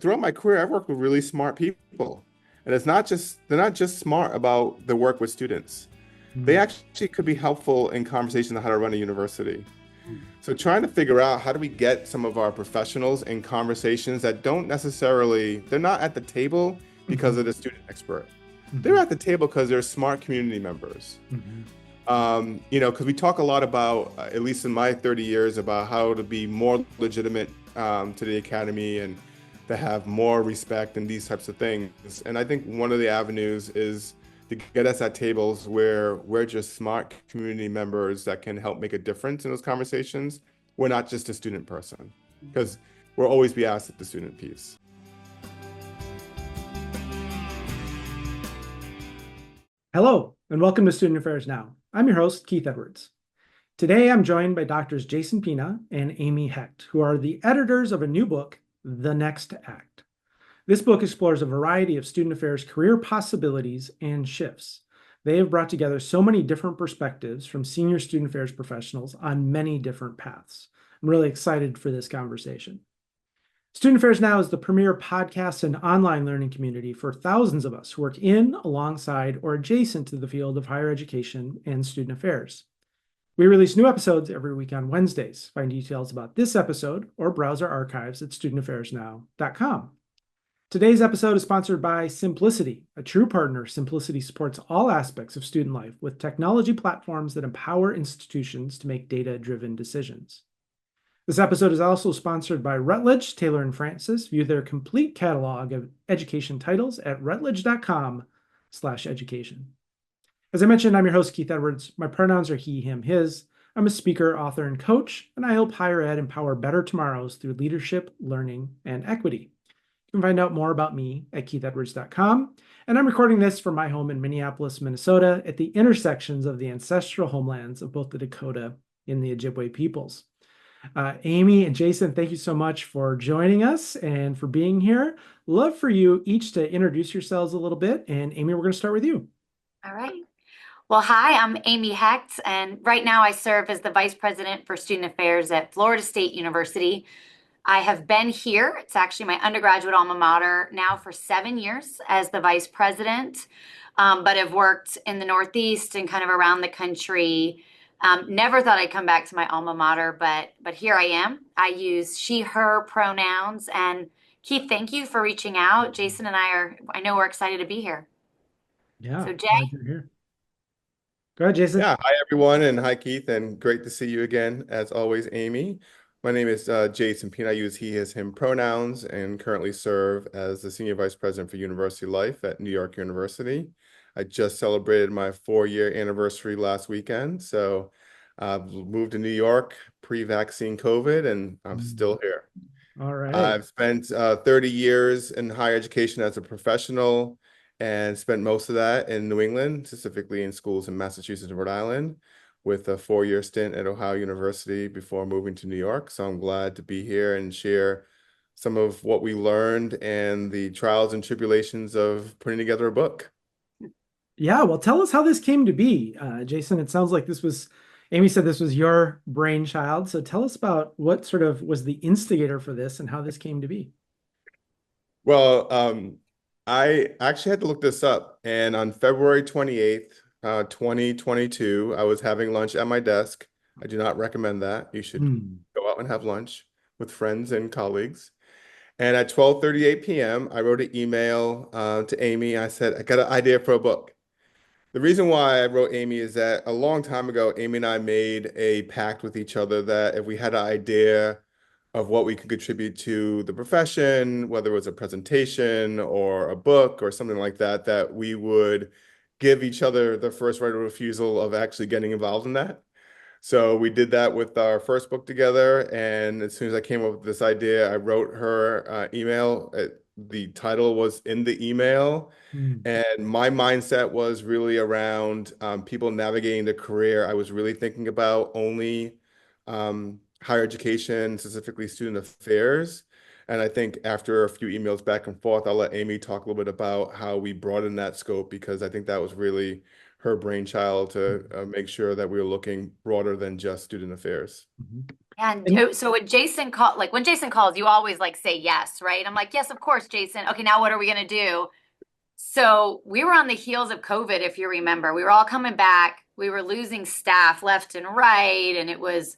throughout my career, I've worked with really smart people. And they're not just smart about the work with students. They Mm, actually could be helpful in conversations on how to run a university. mm, So trying to figure out how do we get some of our professionals in conversations that don't necessarily, they're not at the table because mhm, they're the student expert. They're mhm, at the table because they're smart community members. mhm, Because we talk a lot about, at least in my 30 years, about how to be more legitimate to the academy and to have more respect and these types of things. And I think one of the avenues is to get us at tables where we're just smart community members that can help make a difference in those conversations. We're not just a student person, because we'll always be asked at the student piece. Hello, and welcome to Student Affairs Now. I'm your host, Keith Edwards. Today, I'm joined by Doctors Jason Pina and Amy Hecht, who are the editors of a new book, The Next Act. This book explores a variety of student affairs career possibilities and shifts. They have brought together so many different perspectives from senior student affairs professionals on many different paths. I'm really excited for this conversation. Student Affairs Now is the premier podcast and online learning community for thousands of us who work in, alongside, or adjacent to the field of higher education and student affairs. We release new episodes every week on Wednesdays. Find details about this episode or browse our archives at studentaffairsnow.com. Today's episode is sponsored by Simplicity, a true partner. Simplicity supports all aspects of student life with technology platforms that empower institutions to make data-driven decisions. This episode is also sponsored by Routledge, Taylor and Francis. View their complete catalog of education titles at routledge.com/education. As I mentioned, I'm your host, Keith Edwards. My pronouns are he, him, his. I'm a speaker, author, and coach, and I help higher ed empower better tomorrows through leadership, learning, and equity. You can find out more about me at keithedwards.com. And I'm recording this from my home in Minneapolis, Minnesota, at the intersections of the ancestral homelands of both the Dakota and the Ojibwe peoples. Amy and Jason, thank you so much for joining us and for being here. Love for you each to introduce yourselves a little bit. And Amy, we're going to start with you. All right. Well, hi, I'm Amy Hecht, and right now I serve as the Vice President for Student Affairs at Florida State University. I have been here, it's actually my undergraduate alma mater, now for 7 years as the Vice President, but have worked in the Northeast and kind of around the country. Never thought I'd come back to my alma mater, but here I am. I use she, her pronouns. And Keith, thank you for reaching out. Jason and I know we're excited to be here. Yeah, So Jay. glad you're here. Go ahead, Jason. Yeah, hi everyone, and hi Keith, and great to see you again, as always, Amy. My name is Jason Pina. I use he, his, him pronouns, and currently serve as the Senior Vice President for University Life at New York University. I just celebrated my 4-year anniversary last weekend, so I've moved to New York pre-vaccine COVID, and I'm still here. All right. I've spent 30 years in higher education as a professional and spent most of that in New England, specifically in schools in Massachusetts and Rhode Island, with a 4-year stint at Ohio University before moving to New York. So I'm glad to be here and share some of what we learned and the trials and tribulations of putting together a book. Yeah, well, tell us how this came to be. Jason, it sounds like Amy said this was your brainchild. So tell us about what sort of was the instigator for this and how this came to be. Well, I actually had to look this up, and on February 28th, 2022, I was having lunch at my desk. I do not recommend that. You should go out and have lunch with friends and colleagues. And at 12:38 p.m., I wrote an email to Amy. I said, I got an idea for a book. The reason why I wrote Amy is that a long time ago, Amy and I made a pact with each other that if we had an idea of what we could contribute to the profession, whether it was a presentation or a book or something like that, that we would give each other the first right of refusal of actually getting involved in that. So we did that with our first book together. And as soon as I came up with this idea, I wrote her email. The title was in the email. And my mindset was really around people navigating the career. I was really thinking about only higher education, specifically student affairs. And I think after a few emails back and forth, I'll let Amy talk a little bit about how we broaden that scope, because I think that was really her brainchild to make sure that we were looking broader than just student affairs. And And so when Jason calls, you always like say yes, right? I'm like, yes, of course, Jason. Okay, now what are we gonna do? So we were on the heels of COVID, if you remember. We were all coming back. We were losing staff left and right, and it was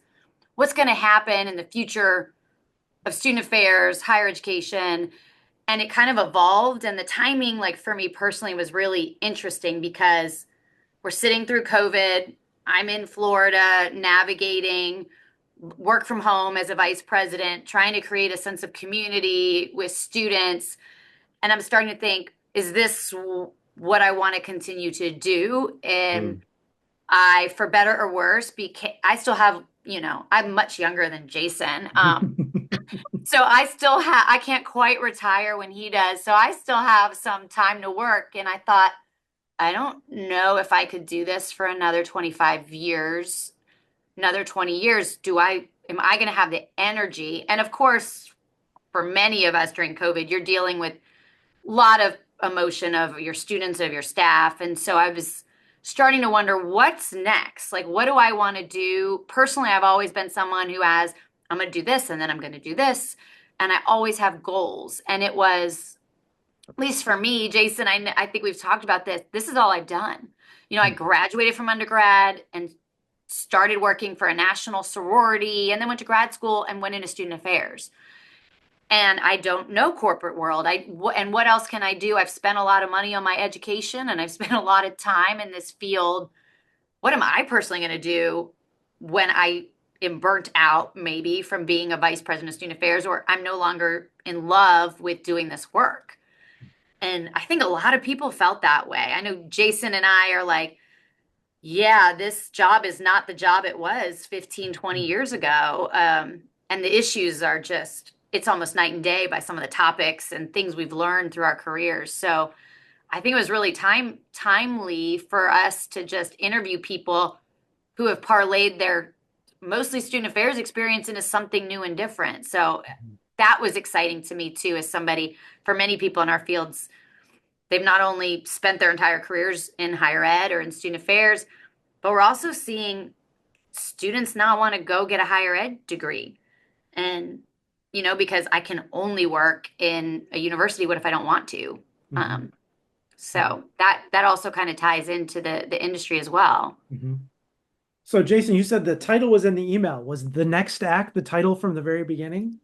what's going to happen in the future of student affairs, higher education, and it kind of evolved. And the timing, like for me personally, was really interesting because we're sitting through COVID. I'm in Florida navigating work from home as a vice president, trying to create a sense of community with students. And I'm starting to think, is this what I want to continue to do? And Mm. I, for better or worse, I still have, I'm much younger than Jason. So I can't quite retire when he does. So I still have some time to work. And I thought, I don't know if I could do this for another 25 years, another 20 years. Am I going to have the energy? And of course, for many of us during COVID, you're dealing with a lot of emotion of your students, of your staff. And so I was starting to wonder what's next? Like, what do I want to do? Personally, I've always been someone who I'm going to do this and then I'm going to do this. And I always have goals. And it was, at least for me, Jason, I think we've talked about this. This is all I've done. I graduated from undergrad and started working for a national sorority and then went to grad school and went into student affairs. And I don't know corporate world. And what else can I do? I've spent a lot of money on my education and I've spent a lot of time in this field. What am I personally going to do when I am burnt out, maybe from being a vice president of student affairs, or I'm no longer in love with doing this work? And I think a lot of people felt that way. I know Jason and I are like, yeah, this job is not the job it was 15, 20 years ago. And the issues are it's almost night and day by some of the topics and things we've learned through our careers. So I think it was really timely for us to just interview people who have parlayed their mostly student affairs experience into something new and different. So that was exciting to me too, as somebody, for many people in our fields, they've not only spent their entire careers in higher ed or in student affairs, but we're also seeing students now want to go get a higher ed degree. And, because I can only work in a university, what if I don't want to? Mhm. So that also kind of ties into the industry as well. Mhm. So Jason, you said the title was in the email. Was the next act the title from the very beginning?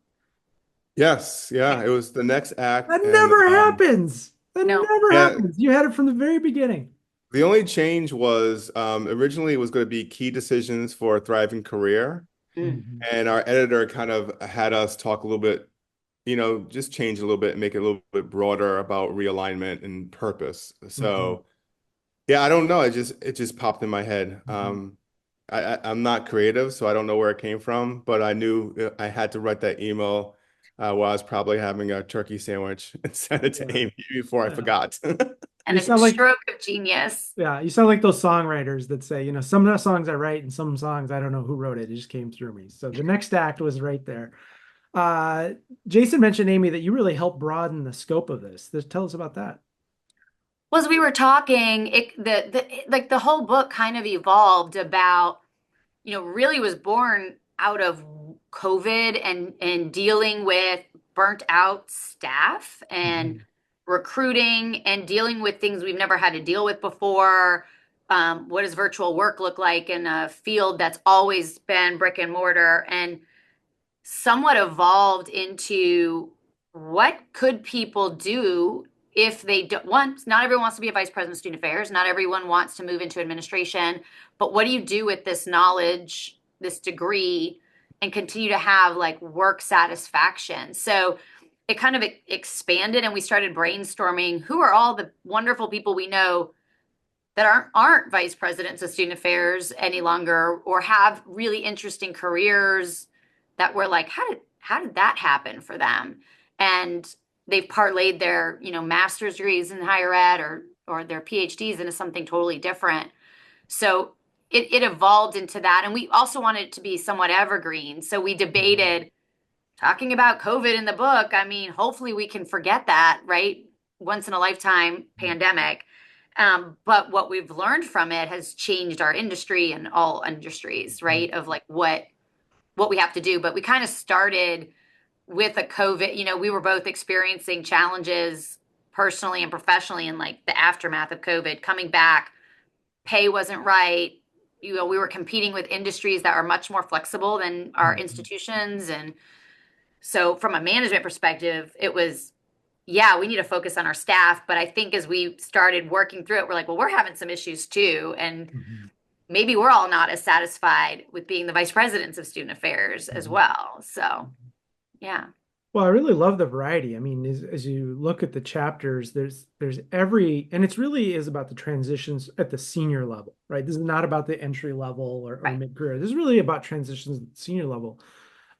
Yes, yeah, it was the next act, That and never happens. That No. never yeah, happens. You had it from the very beginning. the only change was originally it was going to be key decisions for a thriving career, Mm. Mhm. and our editor kind of had us talk a little bit, just change a little bit and make it a little bit broader about realignment and purpose. Mhm. So yeah, I don't know. It just popped in my head. Mhm. I'm not creative, so I don't know where it came from, but I knew I had to write that email while I was probably having a turkey sandwich and send it to Yeah. Amy before I Yeah. forgot. And You a sound like stroke of genius. Yeah, you sound like those songwriters that say, some of the songs I write and some songs I don't know who wrote it. It just came through me. So the next act was right there. Uh, Jason mentioned, Amy, that you really helped broaden the scope of this. Tell us about that. Well, as we were talking, like the whole book kind of evolved about, really was born out of COVID and dealing with burnt out staff and Mhm. recruiting and dealing with things we've never had to deal with before. What does virtual work look like in a field that's always been brick and mortar? And somewhat evolved into what could people do if they don't want, not everyone wants to be a vice president of student affairs, not everyone wants to move into administration, but what do you do with this knowledge, this degree, and continue to have like work satisfaction? So it kind of expanded and we started brainstorming who are all the wonderful people we know that aren't vice presidents of student affairs any longer or have really interesting careers that were like, how did that happen for them? And they've parlayed their, master's degrees in higher ed or their PhDs into something totally different. So it evolved into that. And we also wanted it to be somewhat evergreen. So we Mhm. debated talking about COVID in the book. I mean, hopefully we can forget that, right? Once in a lifetime pandemic. But what we've learned from it has changed our industry and all industries, right? Of like what we have to do. But we kind of started with a COVID, we were both experiencing challenges personally and professionally in like the aftermath of COVID. Coming back, pay wasn't right. We were competing with industries that are much more flexible than our Mhm. institutions. And so from a management perspective, it was, yeah, we need to focus on our staff. But I think as we started working through it, we're like, well, we're having some issues too. And Mhm. maybe we're all not as satisfied with being the vice presidents of student affairs as Mhm. well. So, yeah. Well, I really love the variety. I mean, as you look at the chapters, there's every, and it's really is about the transitions at the senior level, right? This is not about the entry level or Right. mid-career. This is really about transitions at the senior level.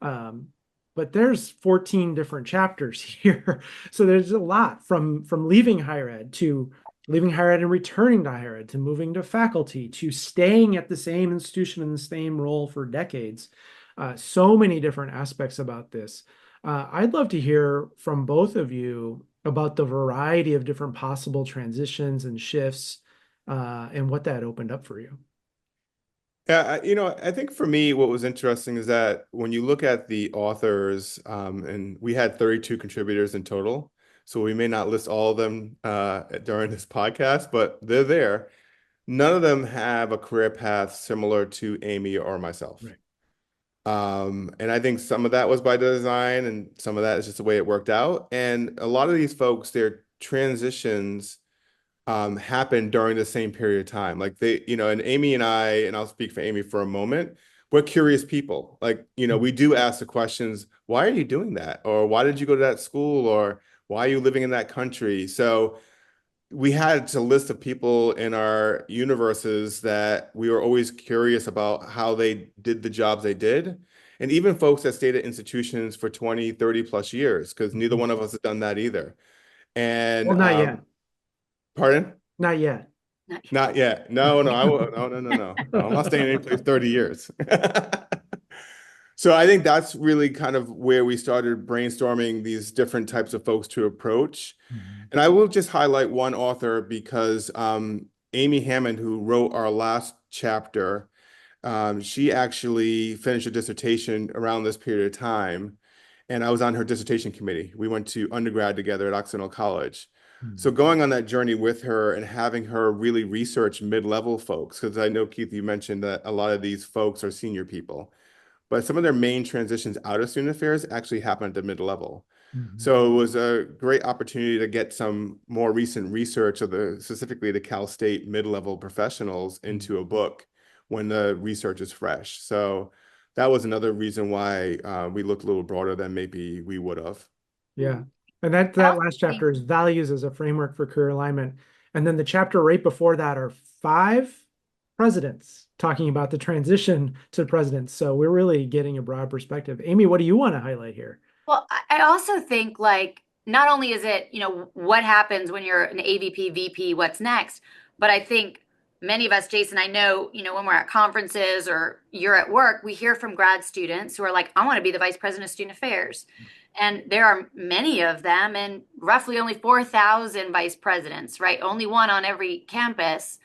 Um, but there's 14 different chapters here. So there's a lot from leaving higher ed to leaving higher ed and returning to higher ed to moving to faculty to staying at the same institution in the same role for decades. So many different aspects about this. I'd love to hear from both of you about the variety of different possible transitions and shifts and what that opened up for you. Yeah, I think for me, what was interesting is that when you look at the authors, and we had 32 contributors in total, so we may not list all of them during this podcast, but they're there. None of them have a career path similar to Amy or myself. Right. And I think some of that was by design, and some of that is just the way it worked out. And a lot of these folks, their transitions happened during the same period of time. Like and Amy and I, and I'll speak for Amy for a moment, we're curious people. Like, we do ask the questions, why are you doing that? Or why did you go to that school? Or why are you living in that country? So we had a list of people in our universes that we were always curious about how they did the jobs they did. And even folks that stayed at institutions for 20, 30 plus years, because neither Mhm. one of us has done that either. And Well, not yet. pardon? Not yet. Not Not yet. No, no, I will. No, no, no, no. No, I'm not staying in any place 30 years. So I think that's really kind of where we started brainstorming these different types of folks to approach. Mhm. And I will just highlight one author because Amy Hammond, who wrote our last chapter, she actually finished a dissertation around this period of time. And I was on her dissertation committee. We went to undergrad together at Occidental College. So Mhm. going on that journey with her and having her really research mid-level folks, because I know, Keith, you mentioned that a lot of these folks are senior people, but some of their main transitions out of student affairs actually happen at the mid-level. Mhm. So it was a great opportunity to get some more recent research of specifically the Cal State mid-level professionals into a book when the research is fresh. So that was another reason why we looked a little broader than maybe we would have. Yeah. And that I that also last think, chapter is values as a framework for career alignment. And then the chapter right before that are 5 presidents talking about the transition to presidents. So we're really getting a broad perspective. Amy, what do you want to highlight here? well, I also think like not only is it, what happens when you're an AVP, VP, what's next, but I think many of us, Jason, I know, when we're at conferences or you're at work, we hear from grad students who are like, I want to be the vice president of student affairs. And there are many of them, and roughly only 4,000 vice presidents, right? Only one on every campus.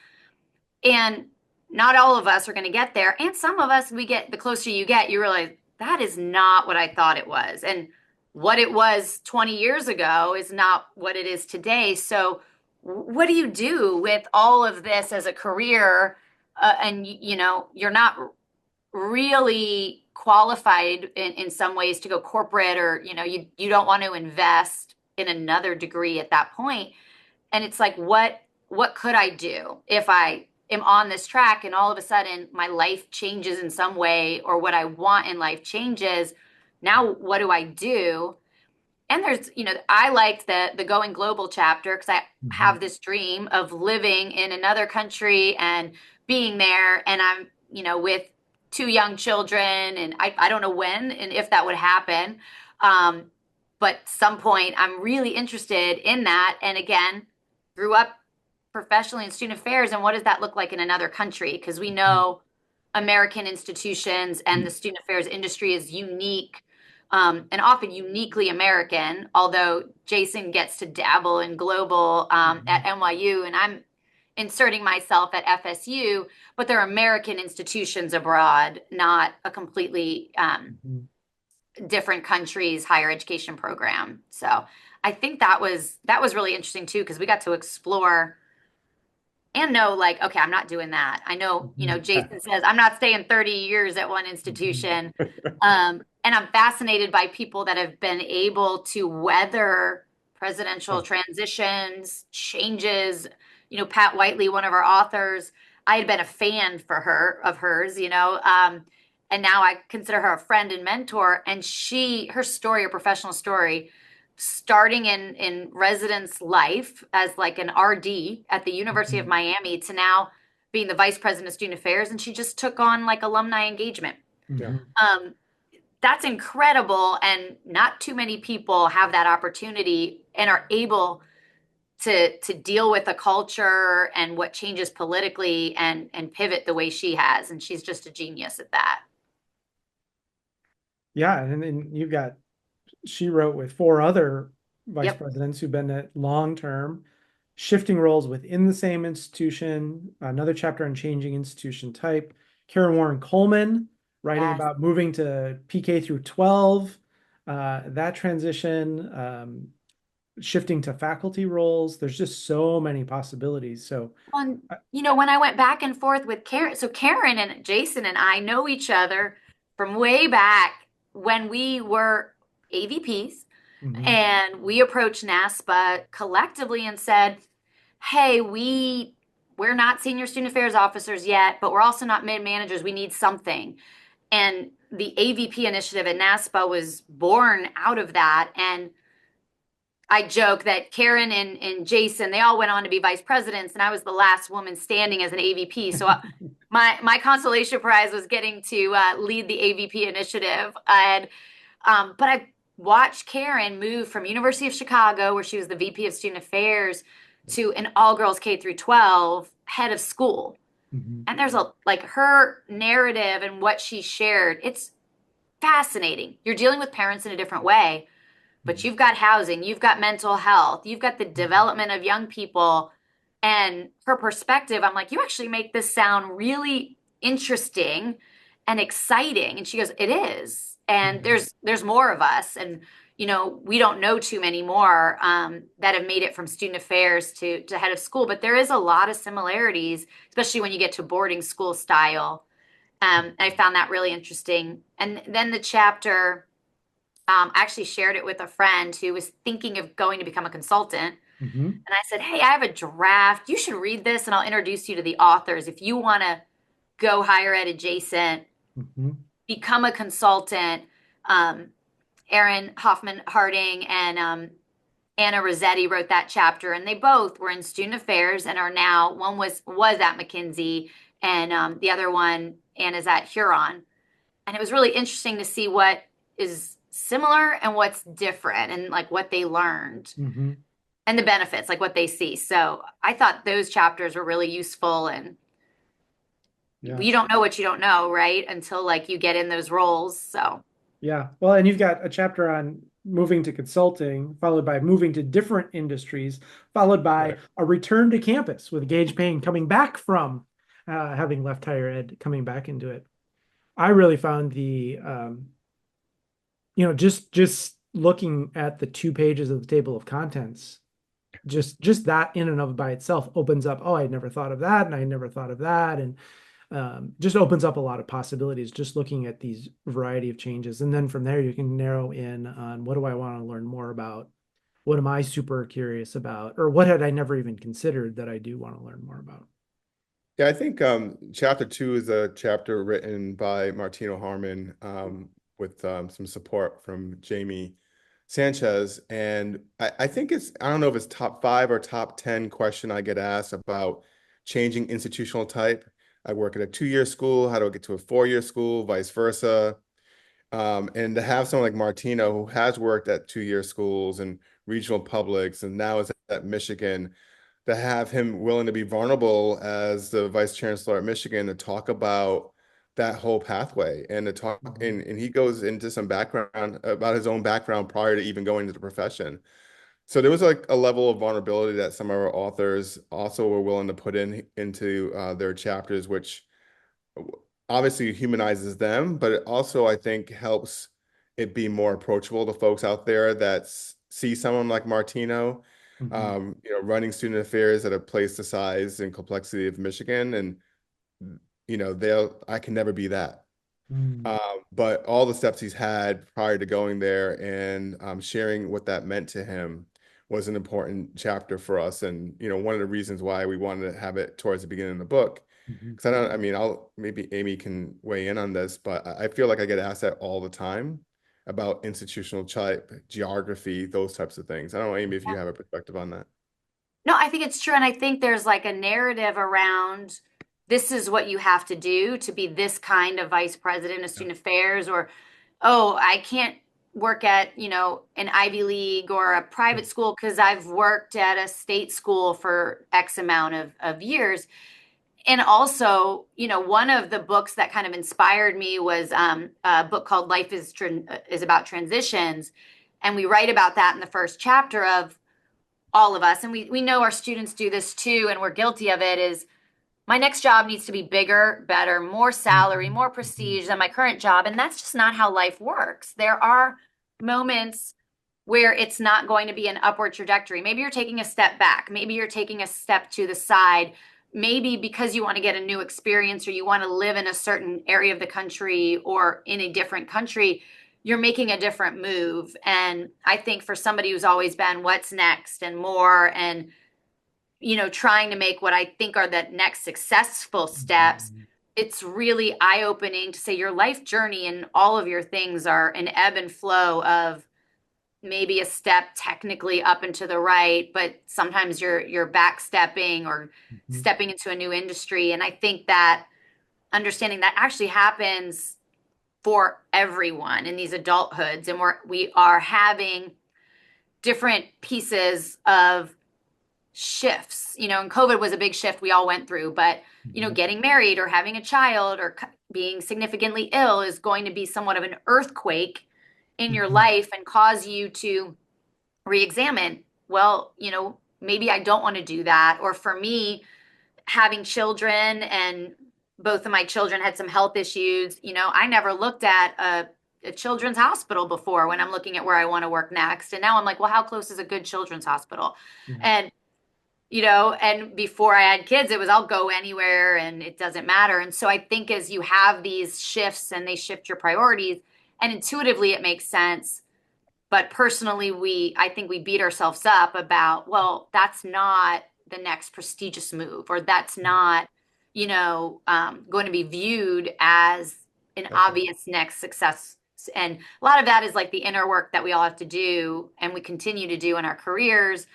And not all of us are going to get there. And some of us, we get the closer you get, you realize that is not what I thought it was. And what it was 20 years ago is not what it is today. So, what do you do with all of this as a career? And, you're not really qualified in some ways to go corporate, or, you don't want to invest in another degree at that point. And it's like, what could I do if I am on this track and all of a sudden my life changes in some way, or what I want in life changes? Now what do I do? And there's, I liked the going global chapter because I have Mhm. this dream of living in another country and being there. And I'm, with 2 young children, and I don't know when and if that would happen. Um, but some point I'm really interested in that. And again, grew up professionally in student affairs. And what does that look like in another country? Because we know American institutions and the student affairs industry is unique, and often uniquely American, although Jason gets to dabble in global at Mhm. NYU, and I'm inserting myself at FSU, but they're American institutions abroad, not a completely different country's higher education program. So I think that was really interesting too, because we got to explore and know like, okay, I'm not doing that. I know, Jason says I'm not staying 30 years at one institution. And I'm fascinated by people that have been able to weather presidential transitions, changes. Pat Whiteley, one of our authors, I had been a fan of hers, and now I consider her a friend and mentor. And her story, her professional story, starting in residence life as like an RD at the University of Miami to now being the vice president of student affairs, and she just took on like alumni engagement. That's incredible, and not too many people have that opportunity and are able to deal with a culture and what changes politically and pivot the way she has, and she's just a genius at that. Yeah, and then she wrote with four other vice presidents who've been at long term, shifting roles within the same institution. Another chapter on changing institution type. Karen Warren Coleman writing about moving to PK through 12, that transition, shifting to faculty roles. There's just so many possibilities. So, when I went back and forth with Karen, so Karen and Jason and I know each other from way back when we were AVPs, and we approached NASPA collectively and said, hey, we're not senior student affairs officers yet, but we're also not mid-managers. We need something. And the AVP initiative at NASPA was born out of that. And I joke that Karen and Jason, they all went on to be vice presidents, and I was the last woman standing as an AVP. So my consolation prize was getting to lead the AVP initiative. But I watched Karen move from University of Chicago, where she was the VP of Student Affairs, to an all-girls K through 12 head of school. And there's her narrative and what she shared. It's fascinating. You're dealing with parents in a different way, but you've got housing, you've got mental health, you've got the development of young people. And her perspective, I'm like, you actually make this sound really interesting and exciting. And she goes, it is. And there's more of us. And, we don't know too many more that have made it from student affairs to head of school. But there is a lot of similarities, especially when you get to boarding school style. I found that really interesting. And then the chapter, I actually shared it with a friend who was thinking of going to become a consultant. And I said, hey, I have a draft. You should read this, and I'll introduce you to the authors. If you want to go higher ed adjacent, become a consultant. Aaron Hoffman Harding and Anna Rossetti wrote that chapter, and they both were in student affairs and are now, one was at McKinsey, and the other one, Anna's at Huron. And it was really interesting to see what is similar and what's different, and like what they learned and the benefits, like what they see. So I thought those chapters were really useful, and you don't know what you don't know, right? Until like you get in those roles. So yeah. Well, and you've got a chapter on moving to consulting, followed by moving to different industries, followed by a return to campus with Gage Payne coming back from having left higher ed, coming back into it. I really found the, just looking at the 2 pages of the table of contents, just that in and of by itself opens up, oh, I never thought of that, and I never thought of that, and just opens up a lot of possibilities just looking at these variety of changes. And then from there, you can narrow in on what do I want to learn more about? What am I super curious about? Or what had I never even considered that I do want to learn more about? Yeah, I think chapter 2 is a chapter written by Martino Harmon with some support from Jamie Sanchez. And I think I don't know if it's top 5 or top 10 question I get asked about changing institutional type. I work at a 2-year school. How do I get to a 4-year school, vice versa? And to have someone like Martino, who has worked at 2-year schools and regional publics and now is at Michigan, to have him willing to be vulnerable as the vice chancellor at Michigan to talk about that whole pathway and to talk, and he goes into some background about his own background prior to even going into the profession. So there was like a level of vulnerability that some of our authors also were willing to put into their chapters, which obviously humanizes them, but it also I think helps it be more approachable to folks out there that see someone like Martino, Mhm. running student affairs at a place the size and complexity of Michigan, and I can never be that. Mm. But all the steps he's had prior to going there and sharing what that meant to him was an important chapter for us. And, one of the reasons why we wanted to have it towards the beginning of the book. Mhm. Because I mean, maybe Amy can weigh in on this, but I feel like I get asked that all the time about institutional type, geography, those types of things. I don't know, Amy, if you have a perspective on that. No, I think it's true. And I think there's like a narrative around this is what you have to do to be this kind of vice president of student affairs, or, oh, I can't work at, an Ivy League or a private school because I've worked at a state school for X amount of years. And also, one of the books that kind of inspired me was a book called Life is About Transitions. And we write about that in the first chapter of all of us, and we know our students do this too, and we're guilty of it, is my next job needs to be bigger, better, more salary, Mhm. more Mhm. prestige than my current job. And that's just not how life works. There are moments where it's not going to be an upward trajectory. Maybe you're taking a step back. Maybe you're taking a step to the side. Maybe because you want to get a new experience or you want to live in a certain area of the country or in a different country, you're making a different move. And I think for somebody who's always been what's next and more, and trying to make what I think are the next successful steps, Mhm. it's really eye-opening to say your life journey and all of your things are an ebb and flow of maybe a step technically up and to the right, but sometimes you're backstepping or Mhm. stepping into a new industry. And I think that understanding that actually happens for everyone in these adulthoods, and we are having different pieces of shifts, and COVID was a big shift we all went through, but Mhm. getting married or having a child or being significantly ill is going to be somewhat of an earthquake in your Mhm. life and cause you to re-examine, well, maybe I don't want to do that. Or for me, having children, and both of my children had some health issues, I never looked at a children's hospital before when I'm looking at where I want to work next. And now I'm like, well, how close is a good children's hospital? Yeah. And and before I had kids, it was I'll go anywhere and it doesn't matter. And so I think as you have these shifts and they shift your priorities, and intuitively it makes sense. But personally, I think we beat ourselves up about, well, that's not the next prestigious move, or that's not, going to be viewed as an That's right. obvious next success. And a lot of that is like the inner work that we all have to do and we continue to do in our careers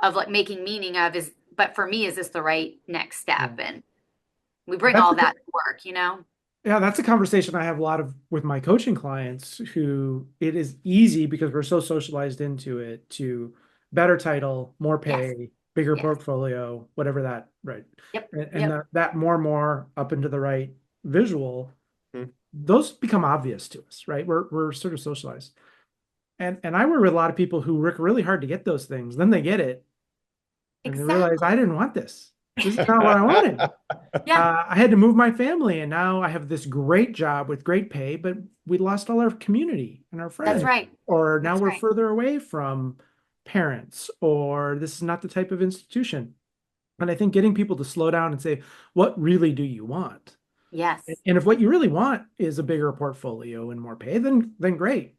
of like making meaning of but for me, is this the right next Yeah. step? And we bring That's all a, that to work. yeah, that's a conversation I have a lot of with my coaching clients who it is easy because we're so socialized into it to better title, more Yes. pay, bigger Yes. portfolio, whatever that, right. Yep. And Yep. that more and more up into the right visual, Hmm. those become obvious to us, right? We're sort of socialized. And I work with a lot of people who work really hard to get those things. Then they get it and they realize I Exactly. didn't want this. This is not what I wanted. Yeah. I had to move my family, and now I have this great job with great pay, but we lost all our community and our That's friends, right. or now That's we're right. further away from parents, or this is not the type of institution. And I think getting people to slow down and say, what really do you want? Yes. And if what you really want is a bigger portfolio and more pay, then great.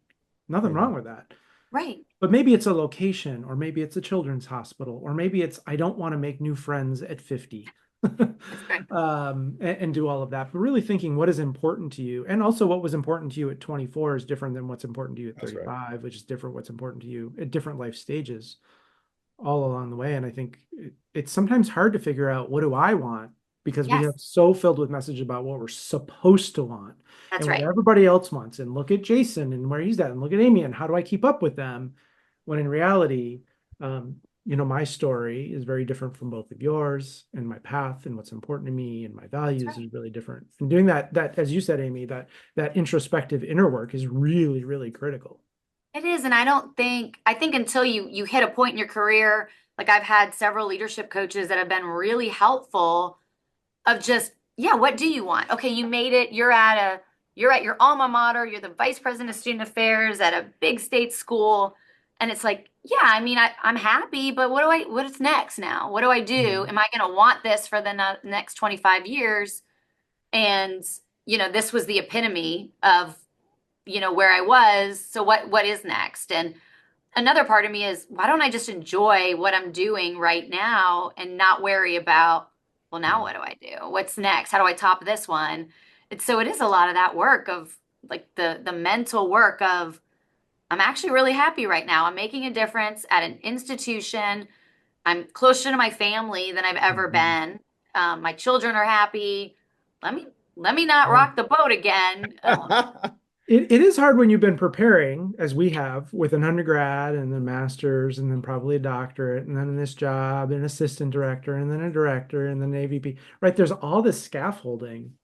Nothing wrong Mhm. with that. Right. But maybe it's a location, or maybe it's a children's hospital, or maybe it's I don't want to make new friends at 50. That's right. And do all of that. But really thinking what is important to you, and also what was important to you at 24 is different than what's important to you at That's right. 35, which is different what's important to you at different life stages all along the way. And I think it's sometimes hard to figure out what do I want because we Yes. have so filled with message about what we're supposed to want That's and what right. everybody else wants. And look at Jason and where he's at, and look at Amy and how do I keep up with them? When in reality, my story is very different from both of yours, and my path and what's important to me and my That's values right. is really different. And doing that, as you said, Amy, that introspective inner work is really, really critical. It is, and I think until you hit a point in your career, like I've had several leadership coaches that have been really helpful of just, yeah, what do you want? Okay, you made it. You're at your alma mater, you're the vice president of student affairs at a big state school. And it's like, yeah, I mean, I'm happy, but what's next now? What do I do? Mhm. Am I going to want this for the next 25 years? And, this was the epitome of, where I was. So what is next? And another part of me is, why don't I just enjoy what I'm doing right now and not worry about, well, now Yeah. what do I do? What's next? How do I top this one? So it is a lot of that work of like the mental work of, I'm actually really happy right now. I'm making a difference at an institution. I'm closer to my family than I've ever Mhm. been. My children are happy. Let me let me not Yeah. rock the boat again. It is hard when you've been preparing, as we have, with an undergrad and then master's and then probably a doctorate and then this job, an assistant director and then a director and then an AVP, right? There's all this scaffolding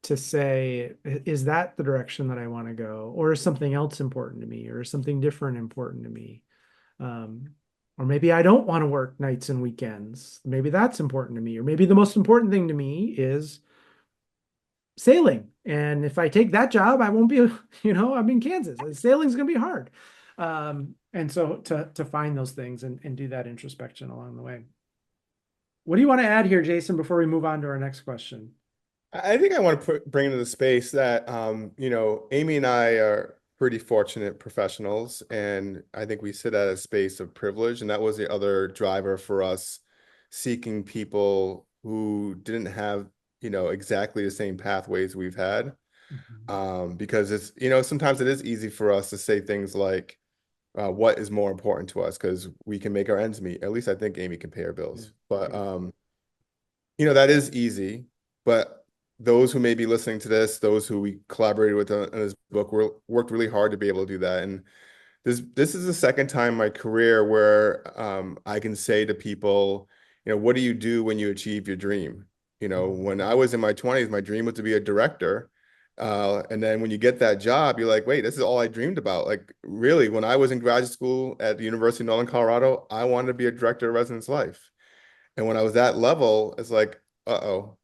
to say, is that the direction that I want to go? Or is something else important to me? Or is something different important to me? Um, or maybe I don't want to work nights and weekends. Maybe that's important to me. Or maybe the most important thing to me is sailing. And if I take that job, I won't be, I'm in Kansas. Sailing's going to be hard. And so to find those things and do that introspection along the way. What do you want to add here, Jason, before we move on to our next question? I think I want to bring into the space that, Amy and I are pretty fortunate professionals, and I think we sit at a space of privilege, and that was the other driver for us seeking people who didn't have, exactly the same pathways we've had. Mhm. Because it's, sometimes it is easy for us to say things like, what is more important to us because we can make our ends meet. At least I think Amy can pay her Yeah. bills. But Yeah. that is easy, but those who may be listening to this, those who we collaborated with on this book, worked really hard to be able to do that. And this is the second time in my career where I can say to people, what do you do when you achieve your dream? When I Mhm. was in my 20s, my dream was to be a director. And then when you get that job, you're like, wait, this is all I dreamed about. Like, really, when I was in graduate school at the University of Northern Colorado, I wanted to be a director of residence life. And when I was that level, it's like, uh-oh.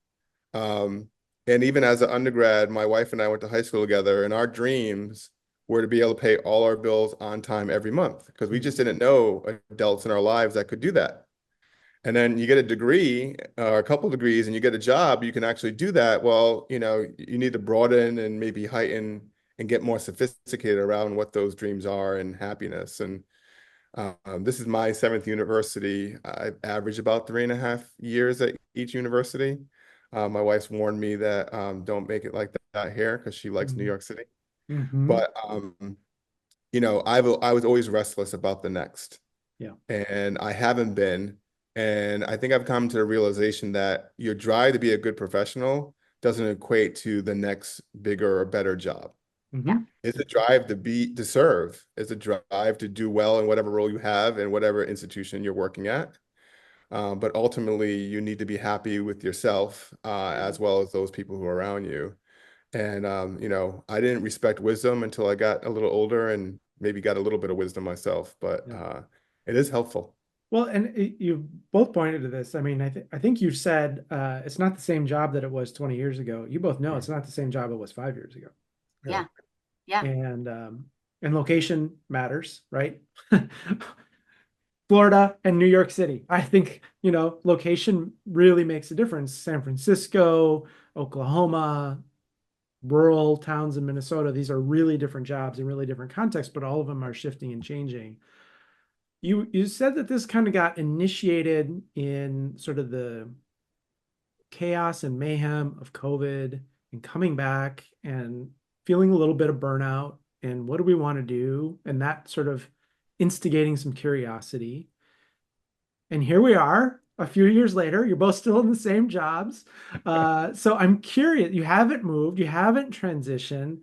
Um, and even as an undergrad, my wife and I went to high school together, and our dreams were to be able to pay all our bills on time every month because we just Mhm. didn't know adults in our lives that could do that. And then you get a degree, a couple degrees, and you get a job, you can actually do that. Well, you need to broaden and maybe heighten and get more sophisticated around what those dreams are and happiness. And this is my seventh university. I average about 3.5 years at each university. My wife's warned me that don't make it like that here because she likes New Mhm. York City. Mhm. But I was always restless about the next, Yeah. and I haven't been. And I think I've come to the realization that your drive to be a good professional doesn't equate to the next bigger or better job. Yeah. Mhm. It's a drive to serve. It's a drive to do well in whatever role you have in whatever institution you're working at. But ultimately, you need to be happy with yourself as well as those people who are around you. And I didn't respect wisdom until I got a little older and maybe got a little bit of wisdom myself. But Yeah. it is helpful. Well, and you both pointed to this. I mean, I think you said it's not the same job that it was 20 years ago. You both know Yeah. it's not the same job it was 5 years ago. Yeah. Yeah. Yeah. And location matters, right? Florida and New York City. I think, location really makes a difference. San Francisco, Oklahoma, rural towns in Minnesota, these are really different jobs in really different contexts, but all of them are shifting and changing. You said that this kind of got initiated in sort of the chaos and mayhem of COVID and coming back and feeling a little bit of burnout and what do we want to do? And that sort of instigating some curiosity. And here we are a few years later. You're both still in the same jobs. So I'm curious, you haven't moved, you haven't transitioned.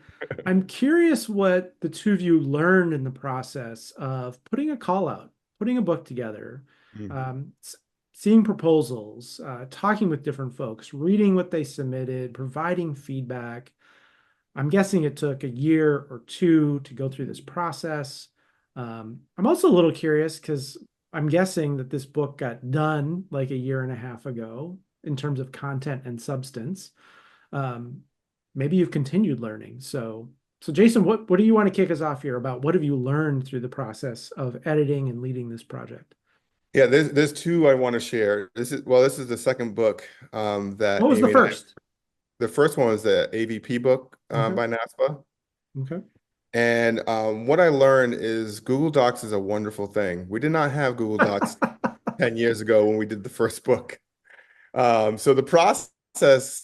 I'm curious what the two of you learned in the process of putting a call out, putting a book together, Mhm. um, seeing proposals, talking with different folks, reading what they submitted, providing feedback. I'm guessing it took a year or two to go through this process. I'm also a little curious because I'm guessing that this book got done like a year and a half ago in terms of content and substance. Um, Maybe you've continued learning. So Jason, what do you want to kick us off here about? What have you learned through the process of editing and leading this project? Yeah, there's two I want to share. This is the second book that What was the Amy and I. first? The first one was the AVP book Okay. by NASPA. Okay. And what I learned is Google Docs is a wonderful thing. We did not have Google Docs 10 years ago when we did the first book. So the process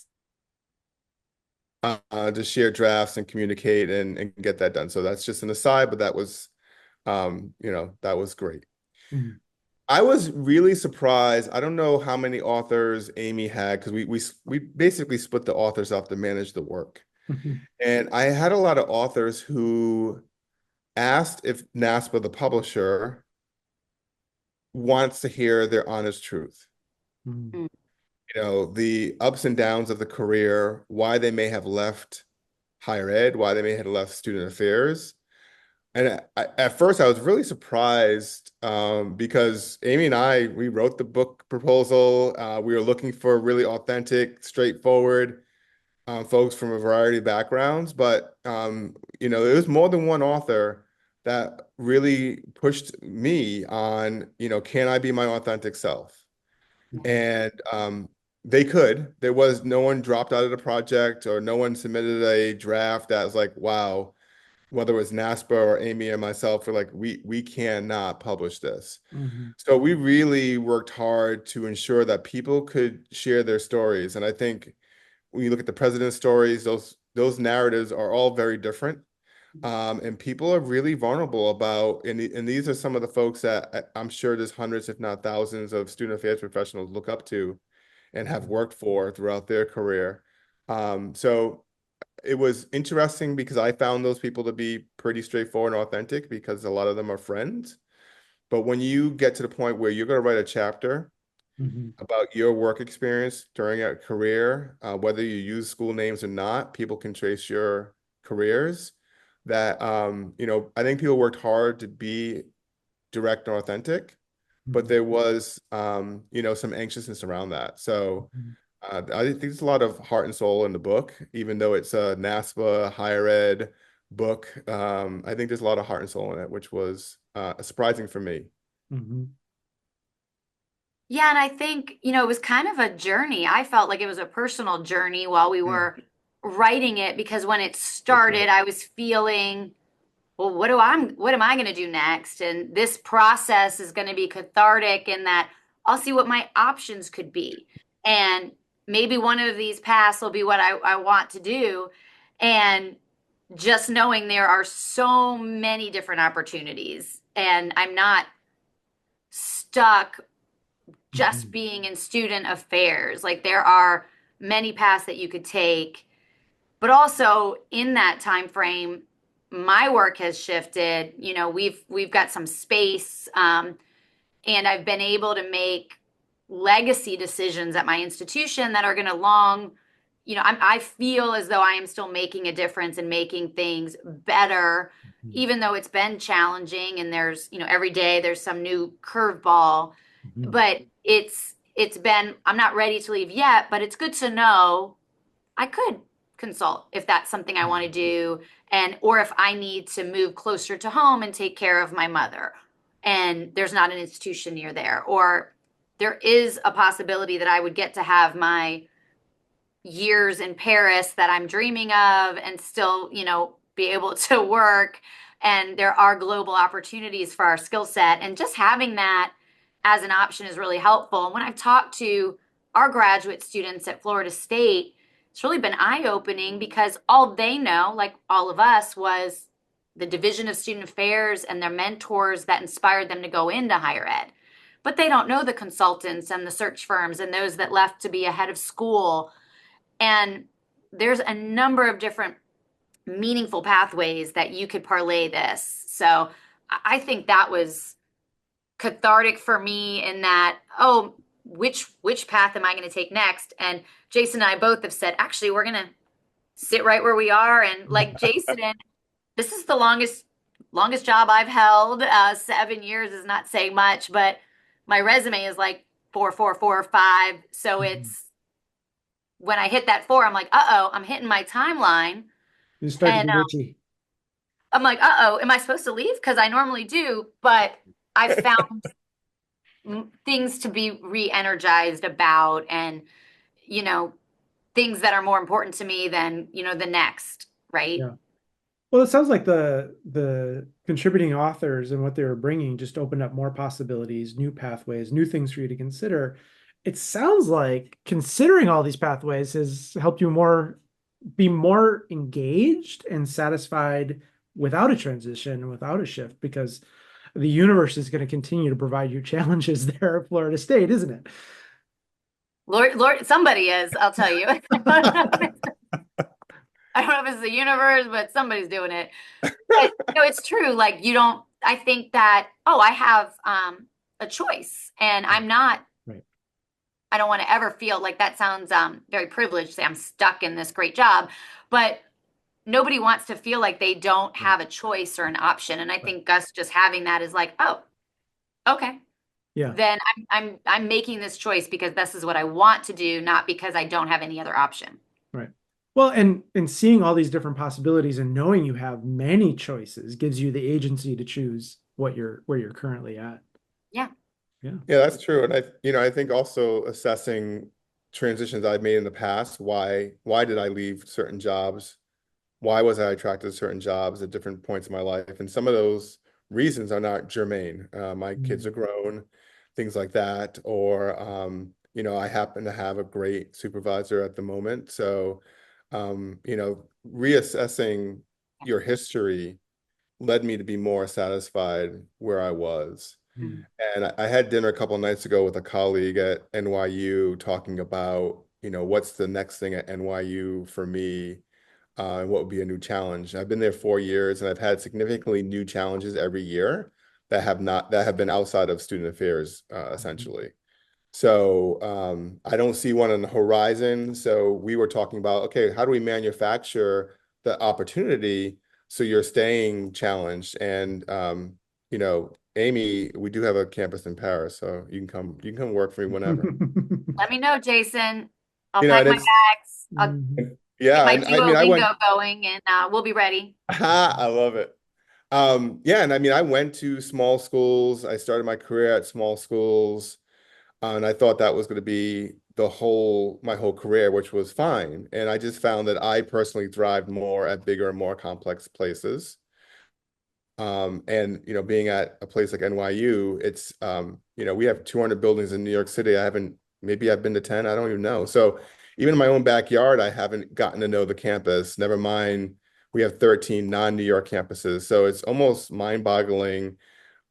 to share drafts and communicate and get that done. So that's just an aside, but that was great. Mhm. I was really surprised. I don't know how many authors Amy had because we basically split the authors off to manage the work. Mhm. And I had a lot of authors who asked if NASPA, the publisher, wants to hear their honest truth. Mhm. Mm. The ups and downs of the career, why they may have left higher ed, why they may have left student affairs. And at first, I was really surprised because Amy and we wrote the book proposal. We were looking for really authentic, straightforward folks from a variety of backgrounds. But, it was more than one author that really pushed me on, can I be my authentic self? Mhm. And they could. There was no one dropped out of the project or no one submitted a draft that was like, wow, whether it was NASPA or Amy and myself, we're like, we cannot publish this. Mhm. So we really worked hard to ensure that people could share their stories. And I think when you look at the president's stories, those narratives are all very different. And people are really vulnerable about, and these are some of the folks that I'm sure there's hundreds, if not thousands, of student affairs professionals look up to and have worked for throughout their career. So it was interesting because I found those people to be pretty straightforward and authentic because a lot of them are friends. But when you get to the point where you're going to write a chapter Mhm. about your work experience during a career, whether you use school names or not, people can trace your careers. I think people worked hard to be direct and authentic, but Mhm. there was, some anxiousness around that. So Mhm. I think there's a lot of heart and soul in the book, even though it's a NASPA higher ed book. I think there's a lot of heart and soul in it, which was surprising for me. Mhm. Yeah, and I think, it was kind of a journey. I felt like it was a personal journey while we Mm, were writing it because when it that's right. started, I was feeling, well, what am I going to do next? And this process is going to be cathartic in that I'll see what my options could be. And maybe one of these paths will be what I want to do. And just knowing there are so many different opportunities and I'm not stuck just Mhm. being in student affairs. Like there are many paths that you could take, but also in that time frame, my work has shifted. We've got some space, and I've been able to make legacy decisions at my institution that are going to I feel as though I am still making a difference and making things better, Mhm. even though it's been challenging and there's, every day there's some new curveball. Mhm. But it's been, I'm not ready to leave yet, but it's good to know I could consult if that's something I want to Mhm. do, and or if I need to move closer to home and take care of my mother and there's not an institution near there, or there is a possibility that I would get to have my years in Paris that I'm dreaming of and still, be able to work. And there are global opportunities for our skill set. And just having that as an option is really helpful. And when I've talked to our graduate students at Florida State, it's really been eye opening because all they know, like all of us, was the Division of Student Affairs and their mentors that inspired them to go into higher ed. But they don't know the consultants and the search firms and those that left to be ahead of school, and there's a number of different meaningful pathways that you could parlay this. So I think that was cathartic for me in that, oh, which path am I going to take next? And Jason and I both have said, actually, we're going to sit right where we are. And like Jason, this is the longest longest job I've held. 7 years is not saying much, but my resume is like 4, 4, 4, 5. So Mhm. it's when I hit that 4, I'm like, uh-oh, I'm hitting my timeline. You start to And get itchy. I'm like, uh-oh, am I supposed to leave? Because I normally do, but I found things to be re-energized about and, you know, things that are more important to me than, the next, right? Yeah. Well, it sounds like the contributing authors and what they were bringing just opened up more possibilities, new pathways, new things for you to consider. It sounds like considering all these pathways has helped you be more engaged and satisfied without a transition, without a shift, because the universe is going to continue to provide you challenges there at Florida State, isn't it? Lord, somebody is, I'll tell you. I don't know if it's the universe, but somebody's doing it. But it's true. Like you don't, I think that, oh, I have a choice and Right. I'm not, Right. I don't want to ever feel like that sounds very privileged, say I'm stuck in this great job, but nobody wants to feel like they don't Right. have a choice or an option. And I Right. think Gus just having that is like, oh, okay. Yeah. Then I'm making this choice because this is what I want to do, not because I don't have any other option. Right. Well, and seeing all these different possibilities and knowing you have many choices gives you the agency to choose where you're currently at. Yeah. Yeah. Yeah, that's true. And I think also assessing transitions I've made in the past, why did I leave certain jobs? Why was I attracted to certain jobs at different points in my life? And some of those reasons are not germane. My kids Mm. are grown, things like that. Or, I happen to have a great supervisor at the moment. So, reassessing your history led me to be more satisfied where I was. Mm. And I had dinner a couple of nights ago with a colleague at NYU talking about, what's the next thing at NYU for me, and what would be a new challenge. I've been there 4 years and I've had significantly new challenges every year that have been outside of student affairs, essentially. So I don't see one on the horizon. So we were talking about, okay, how do we manufacture the opportunity so you're staying challenged? And Amy, we do have a campus in Paris, so you can come work for me whenever. Let me know, Jason. I'll And pack my it's bags. I'll Mhm. get yeah, my and I mean I went, Duolingo going and we'll be ready. I love it. Yeah, and I mean I went to small schools. I started my career at small schools. And I thought that was going to be my whole career, which was fine. And I just found that I personally thrived more at bigger and more complex places. And being at a place like NYU, it's we have 200 buildings in New York City. Maybe I've been to 10, I don't even know. So even in my own backyard, I haven't gotten to know the campus. Never mind, we have 13 non-New York campuses. So it's almost mind-boggling